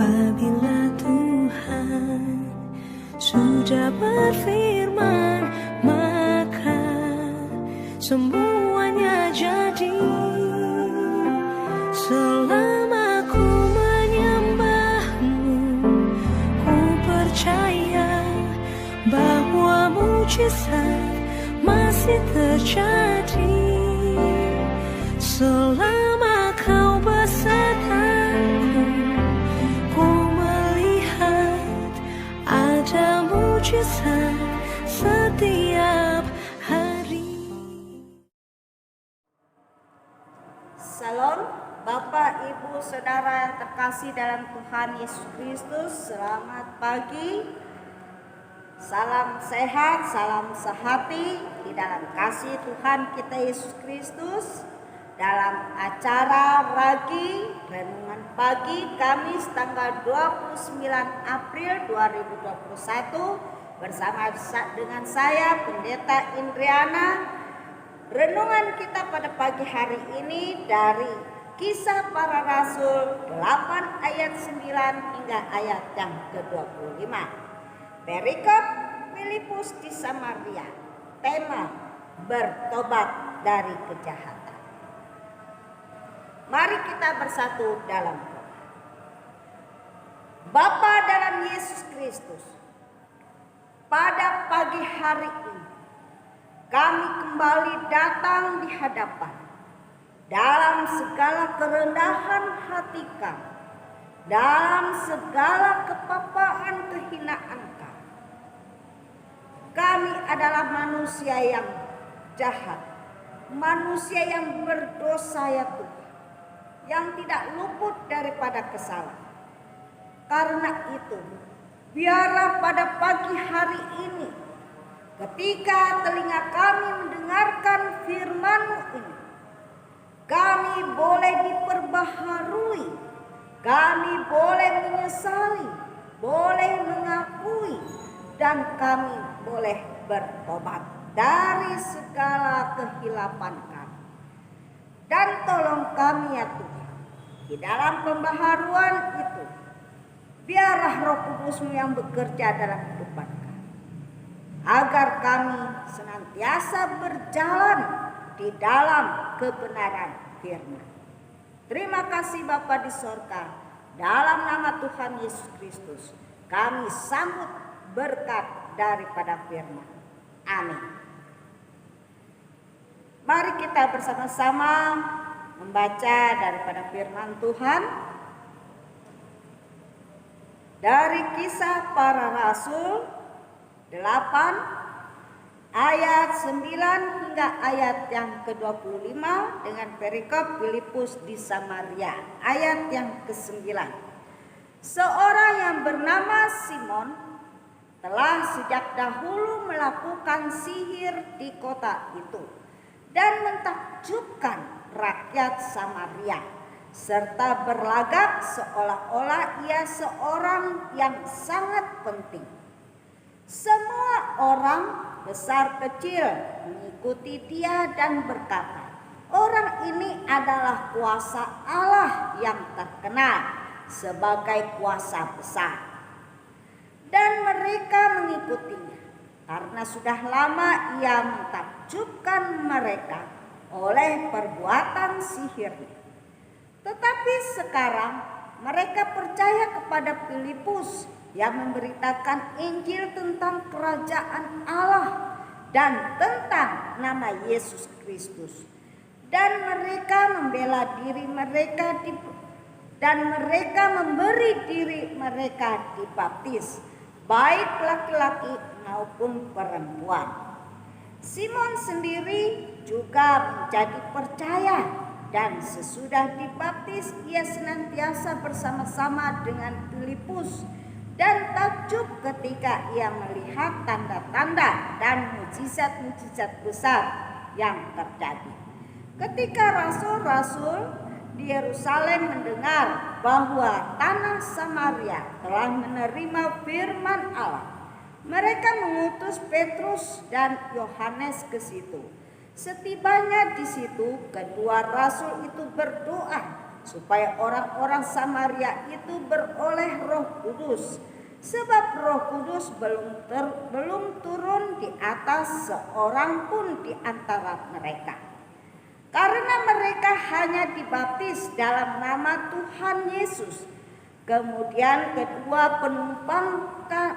Apabila Tuhan sudah berfirman, maka semuanya jadi. Selama ku menyembahmu, ku percaya bahwa mujizat masih terjadi. Selama kau besertaku, ku melihat ada mujizat setiap hari. Salam Bapak, Ibu, Saudara yang terkasih dalam Tuhan Yesus Kristus. Selamat pagi. Salam sehat, salam sehati di dalam kasih Tuhan kita Yesus Kristus. Dalam acara Ragi Renungan Pagi Kamis tanggal 29 April 2021 bersama dengan saya Pendeta Indriana. Renungan kita pada pagi hari ini dari Kisah Para Rasul 8 ayat 9 hingga ayat yang ke-25. Perikop Filipus di Samaria. Tema bertobat dari kejahatan. Mari kita bersatu dalam doa. Bapa dalam Yesus Kristus, pada pagi hari ini kami kembali datang di hadapan dalam segala kerendahan hati kami, dalam segala kepapaan kehinaan kami. Kami adalah manusia yang jahat, manusia yang berdosa ya Tuhan, yang tidak luput daripada kesalahan. Karena itu, biarlah pada pagi hari ini, ketika telinga kami mendengarkan firman-Mu ini, kami boleh diperbaharui, kami boleh menyesali, boleh mengakui, dan kami boleh bertobat dari segala kehilapan kami. Dan tolong kami ya Tuhan, di dalam pembaharuan itu, biarlah Roh Kudus-Mu yang bekerja dalam kehidupan kami, agar kami senantiasa berjalan di dalam kebenaran firman. Terima kasih Bapa di sorga, dalam nama Tuhan Yesus Kristus kami sambut berkat daripada firman. Amin. Mari kita bersama-sama membaca daripada firman Tuhan dari Kisah Para Rasul 8 ayat 9 hingga ayat yang ke-25 dengan perikop Filipus di Samaria ayat yang ke-9. Seorang yang bernama Simon telah sejak dahulu melakukan sihir di kota itu dan mentakjubkan rakyat Samaria, serta berlagak seolah-olah ia seorang yang sangat penting. Semua orang besar kecil mengikuti dia dan berkata, orang ini adalah kuasa Allah yang terkenal sebagai kuasa besar. Dan mereka mengikutinya karena sudah lama ia mentakjubkan mereka oleh perbuatan sihirnya. Tetapi sekarang mereka percaya kepada Filipus yang memberitakan Injil tentang kerajaan Allah dan tentang nama Yesus Kristus. Dan mereka membela diri mereka dan mereka memberi diri mereka dibaptis, baik laki-laki maupun perempuan. Simon sendiri juga menjadi percaya, dan sesudah dibaptis ia senantiasa bersama-sama dengan Filipus dan takjub ketika ia melihat tanda-tanda dan mujizat-mujizat besar yang terjadi. Ketika rasul-rasul di Yerusalem mendengar bahwa tanah Samaria telah menerima firman Allah, mereka mengutus Petrus dan Yohanes ke situ. Setibanya di situ, kedua rasul itu berdoa supaya orang-orang Samaria itu beroleh Roh Kudus, sebab Roh Kudus belum turun di atas seorang pun di antara mereka, karena mereka hanya dibaptis dalam nama Tuhan Yesus. Kemudian kedua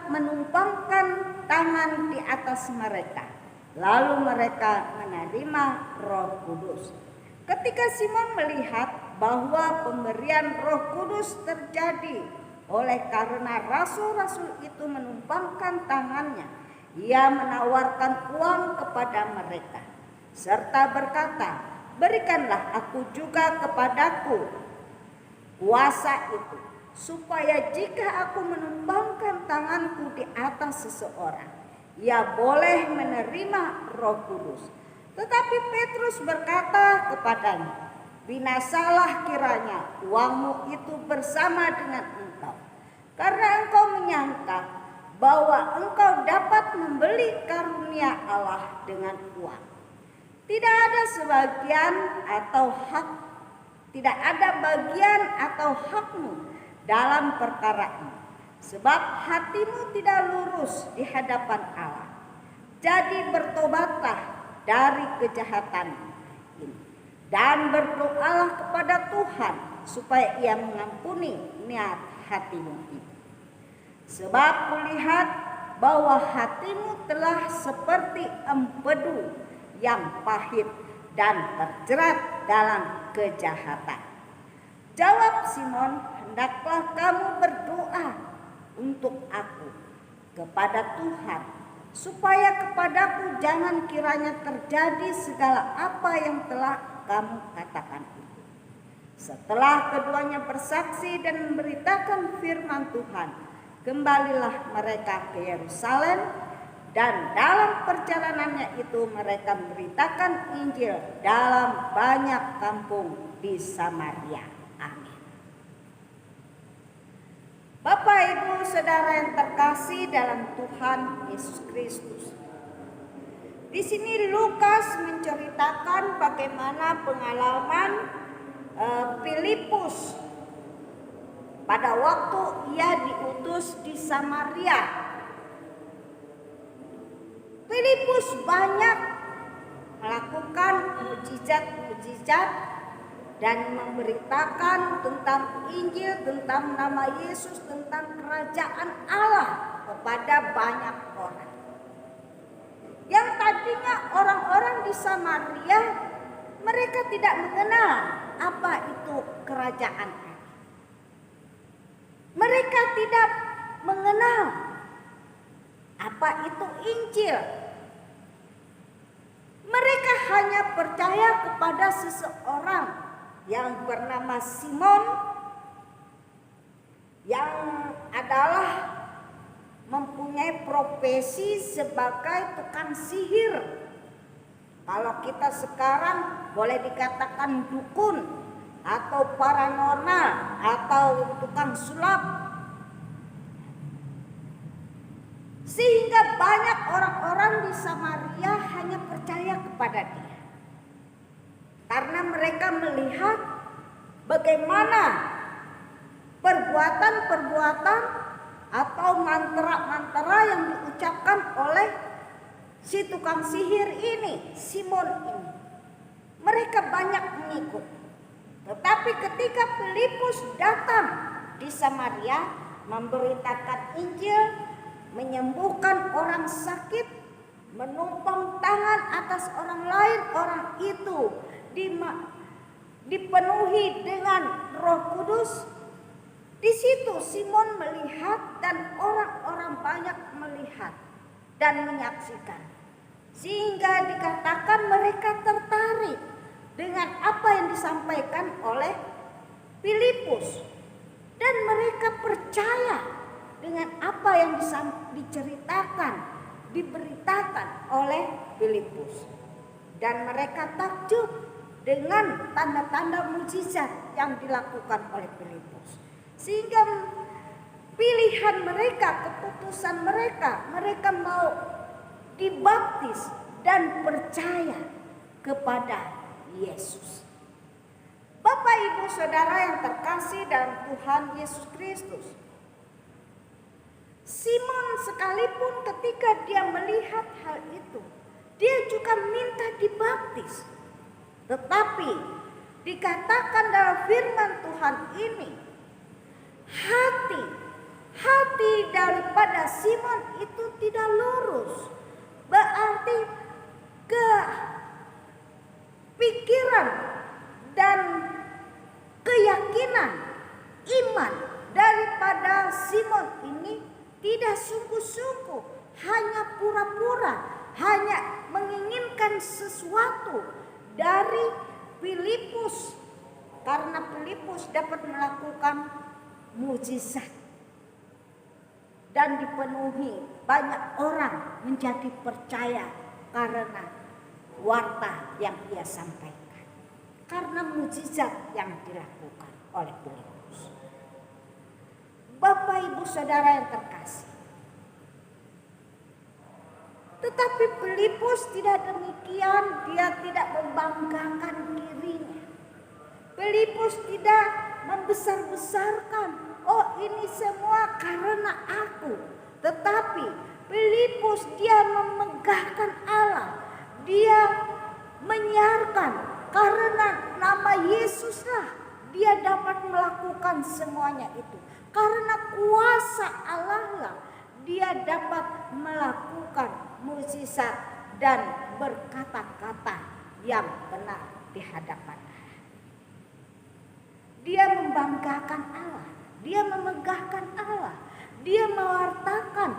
menumpangkan tangan di atas mereka, lalu mereka menerima Roh Kudus. Ketika Simon melihat bahwa pemberian Roh Kudus terjadi oleh karena rasul-rasul itu menumpangkan tangannya, ia menawarkan uang kepada mereka serta berkata, "Berikanlah aku juga kepadaku kuasa itu, supaya jika aku menumpangkan tanganku di atas seseorang, ia boleh menerima Roh Kudus." Tetapi Petrus berkata kepadanya, "Binasalah kiranya uangmu itu bersama dengan engkau, karena engkau menyangka bahwa engkau dapat membeli karunia Allah dengan uang. Tidak ada bagian atau hakmu dalam perkara ini, sebab hatimu tidak lurus di hadapan Allah. Jadi bertobatlah dari kejahatan ini dan berdoalah kepada Tuhan supaya Ia mengampuni niat hatimu itu. Sebab kulihat bahwa hatimu telah seperti empedu yang pahit dan terjerat dalam kejahatan." Jawab Simon, "Hendaklah kamu berdoa untuk aku kepada Tuhan, supaya kepadaku jangan kiranya terjadi segala apa yang telah kamu katakan itu." Setelah keduanya bersaksi dan memberitakan firman Tuhan, kembalilah mereka ke Yerusalem, dan dalam perjalanannya itu mereka memberitakan Injil dalam banyak kampung di Samaria. Amin. Bapak, Ibu, Saudara yang terkasih dalam Tuhan Yesus Kristus. Di sini Lukas menceritakan bagaimana pengalaman Filipus pada waktu ia diutus di Samaria. Filipus banyak melakukan mujizat-mujizat dan memberitakan tentang Injil, tentang nama Yesus, tentang kerajaan Allah kepada banyak orang. Yang tadinya orang-orang di Samaria, mereka tidak mengenal apa itu kerajaan Allah. Mereka tidak mengenal apa itu Injil. Mereka hanya percaya kepada seseorang yang bernama Simon, yang adalah mempunyai profesi sebagai tukang sihir. Kalau kita sekarang boleh dikatakan dukun atau paranormal atau tukang sulap. Sehingga banyak orang-orang di Samaria hanya percaya kepada dia, karena mereka melihat bagaimana perbuatan-perbuatan atau mantra-mantra yang diucapkan oleh si tukang sihir ini, Simon ini. Mereka banyak mengikut. Tetapi ketika Filipus datang di Samaria memberitakan Injil, menyembuhkan orang sakit, menumpang tangan atas orang lain, orang itu dipenuhi dengan Roh Kudus. Di situ Simon melihat dan orang-orang banyak melihat dan menyaksikan, sehingga dikatakan mereka tertarik dengan apa yang disampaikan oleh Filipus, dan mereka percaya dengan apa yang diberitakan oleh Filipus, dan mereka takjub dengan tanda-tanda mujizat yang dilakukan oleh Filipus. Sehingga pilihan mereka, keputusan mereka mau dibaptis dan percaya kepada Yesus. Bapak Ibu Saudara yang terkasih dalam Tuhan Yesus Kristus, Simon sekalipun ketika dia melihat hal itu, dia juga minta dibaptis. Tetapi dikatakan dalam firman Tuhan ini, hati daripada Simon itu tidak lurus. Berarti pikiran dan keyakinan iman daripada Simon ini tidak sungguh-sungguh, hanya pura-pura, hanya menginginkan sesuatu dari Filipus, karena Filipus dapat melakukan mukjizat dan dipenuhi banyak orang menjadi percaya karena warta yang ia sampaikan, karena mukjizat yang dilakukan oleh Filipus. Bapak Ibu Saudara yang terkasih, tetapi Filipus tidak demikian, dia tidak membanggakan dirinya. Filipus tidak membesar-besarkan, oh ini semua karena aku. Tetapi Filipus dia memegahkan Allah. Dia menyiarkan karena nama Yesuslah dia dapat melakukan semuanya itu. Karena kuasa Allah lah dia dapat melakukan mukjizat dan berkata-kata yang benar di hadapan Allah. Dia membanggakan Allah, dia memegahkan Allah, dia mewartakan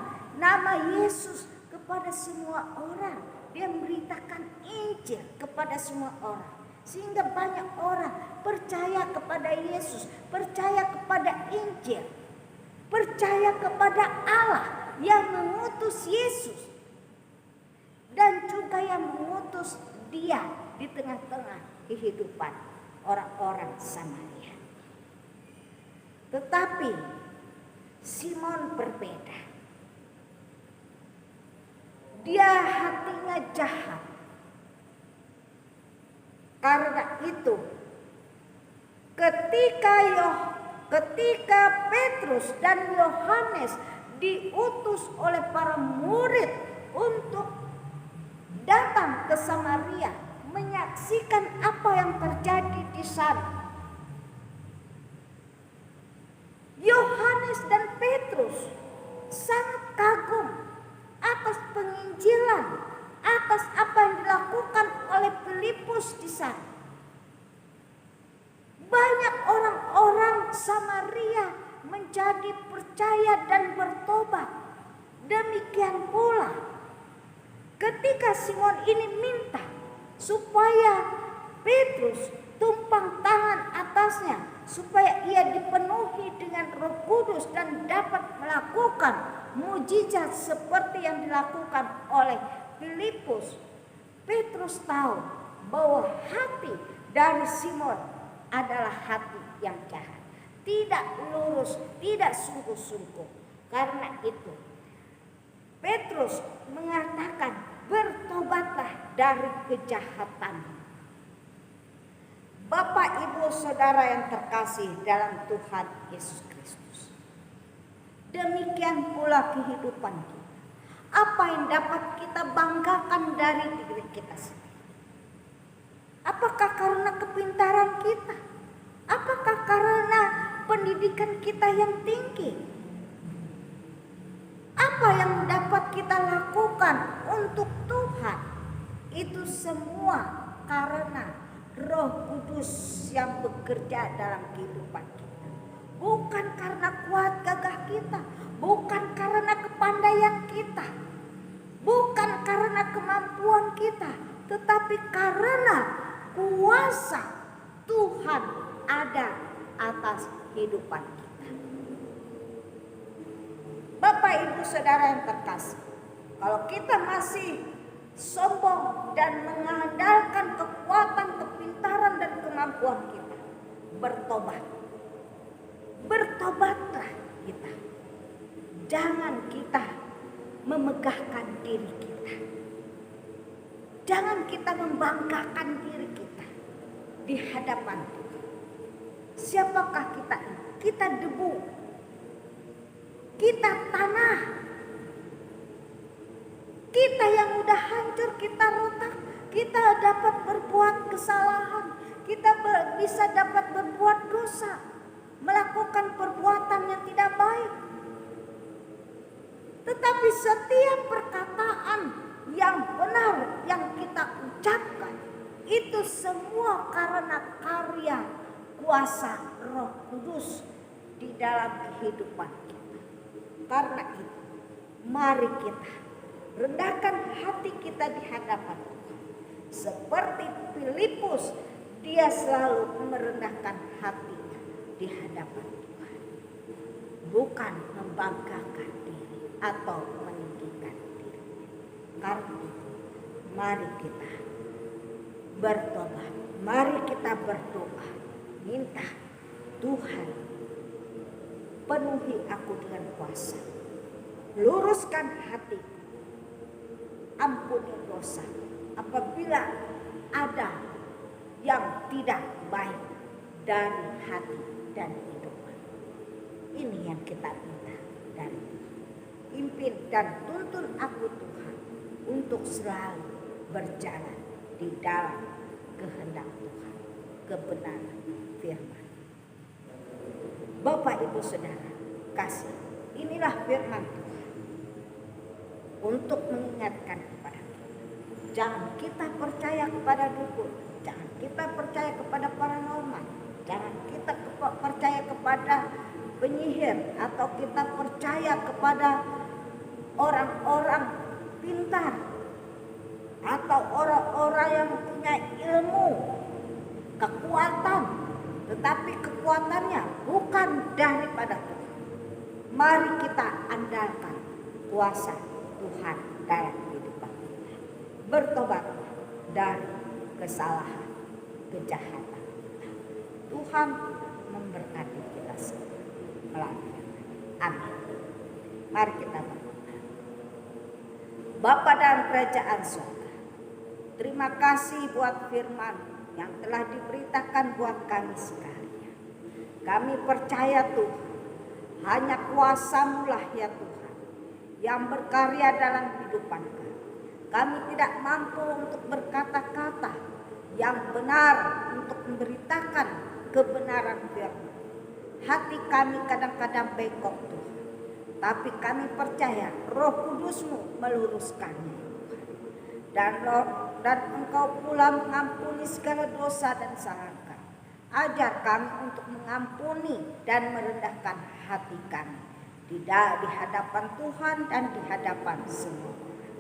nama Yesus kepada semua orang, dia memberitakan Injil kepada semua orang, sehingga banyak orang percaya kepada Yesus, percaya kepada Injil, percaya kepada Allah yang mengutus Yesus dan juga yang mengutus dia di tengah-tengah kehidupan orang-orang Samaria. Tetapi Simon berbeda. Dia hatinya jahat. Karena itu ketika Petrus dan Yohanes diutus oleh para murid untuk datang ke Samaria menyaksikan apa yang terjadi di sana, Yohanes dan Petrus sangat kagum atas penginjilan, atas apa yang dilakukan oleh Filipus di sana. Banyak orang-orang Samaria menjadi percaya dan bertobat. Demikian pula ketika Simon ini minta supaya Petrus tumpang tangan atasnya, supaya ia dipenuhi dengan Roh Kudus dan dapat melakukan mukjizat seperti yang dilakukan oleh Filipus. Petrus tahu bahwa hati dari Simon adalah hati yang jahat, tidak lurus, tidak sungguh-sungguh. Karena itu Petrus mengatakan, bertobatlah dari kejahatan. Bapak Ibu Saudara yang terkasih dalam Tuhan Yesus Kristus, demikian pula kehidupan kita. Apa yang dapat kita banggakan dari diri kita sendiri? Apakah karena kepintaran kita? Apakah karena pendidikan kita yang tinggi? Apa yang dapat kita lakukan untuk Tuhan? Itu semua karena Roh Kudus yang bekerja dalam kehidupan kita. Bukan karena kuat gagah kita, bukan karena kepandaian kita, bukan karena kemampuan kita, tetapi karena kuasa Tuhan ada atas kehidupan kita. Bapak Ibu Saudara yang terkasih, kalau kita masih sombong dan mengandalkan kekuatan, kepintaran dan kemampuan kita, bertobatlah kita. Jangan kita memegahkan diri kita, jangan kita membanggakan diri kita di hadapan Tuhan. Siapakah kita ini? Kita debu, kita tanah, kita yang udah hancur, kita retak, kita dapat berbuat kesalahan, kita bisa dapat berbuat dosa, melakukan perbuatan yang tidak baik. Tetapi setiap perkataan yang benar yang kita ucapkan, itu semua karena karya kuasa Roh Kudus di dalam kehidupan kita. Karena itu, mari kita rendahkan hati kita di hadapan Tuhan. Seperti Filipus, dia selalu merendahkan hatinya di hadapan Tuhan. Bukan membanggakan diri atau meninggikan diri. Karena itu, mari kita bertobat. Mari kita berdoa. Minta Tuhan, penuhi aku dengan kuasa. Luruskan hati. Ampuni dosa. Apabila ada yang tidak baik dari hati dan kehidupan. Ini yang kita minta dari Tuhan. Pimpin dan tuntun aku Tuhan untuk selalu berjalan di dalam kehendak Tuhan, kebenaran firman. Bapak Ibu Saudara kasih, inilah firman Tuhan untuk mengingatkan kepada kita. Jangan kita percaya kepada dukun, jangan kita percaya kepada paranormal, jangan kita percaya kepada penyihir, atau kita percaya kepada orang-orang pintar atau orang-orang yang punya ilmu, kekuatan, tetapi kekuatannya bukan daripada Tuhan. Mari kita andalkan kuasa Tuhan dalam kehidupan kita. Bertobat dari kesalahan, kejahatan kita. Tuhan memberkati kita semua melalui. Amin. Mari kita berdoa. Bapa dalam kerajaan surga, terima kasih buat firman yang telah diberitakan buat kami sekalian. Kami percaya Tuhan, hanya kuasa-Mu lah ya Tuhan yang berkarya dalam kehidupan kami. Kami tidak mampu untuk berkata-kata yang benar untuk memberitakan kebenaran firman. Hati kami kadang-kadang bengkok Tuhan, tapi kami percaya Roh Kudus-Mu meluruskannya dan Engkau pula mengampuni segala dosa dan salah kami. Ajar kami untuk mengampuni dan merendahkan hati kami di hadapan Tuhan dan di hadapan semua orang.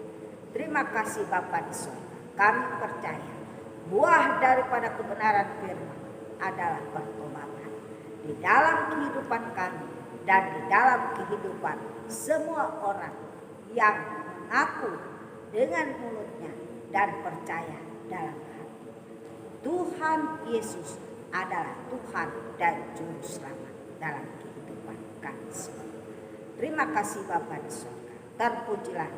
Terima kasih Bapa di surga. Kami percaya buah daripada kebenaran firman adalah pertobatan di dalam kehidupan kami dan di dalam kehidupan semua orang yang mengaku dengan mulutnya dan percaya dalam hati. Tuhan Yesus adalah Tuhan dan Juru Selamat dalam kehidupan kami semua. Terima kasih Bapa di surga. Terpujilah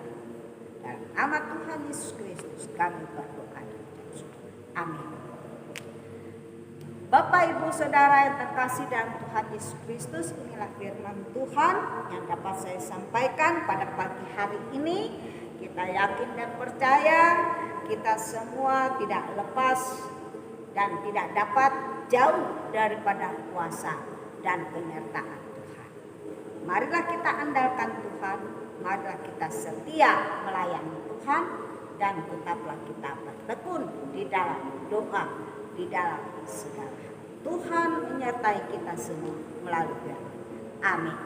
dalam nama Tuhan Yesus Kristus kami berdoa dan bersyukur. Amin. Bapak Ibu Saudara yang terkasih dalam Tuhan Yesus Kristus, inilah firman Tuhan yang dapat saya sampaikan pada pagi hari ini. Kita yakin dan percaya kita semua tidak lepas dan tidak dapat jauh daripada kuasa dan penyertaan Tuhan. Marilah kita andalkan Tuhan, marilah kita setia melayani Tuhan, dan tetaplah kita bertekun di dalam doa, di dalam segala. Tuhan menyertai kita semua melalui firman. Amin.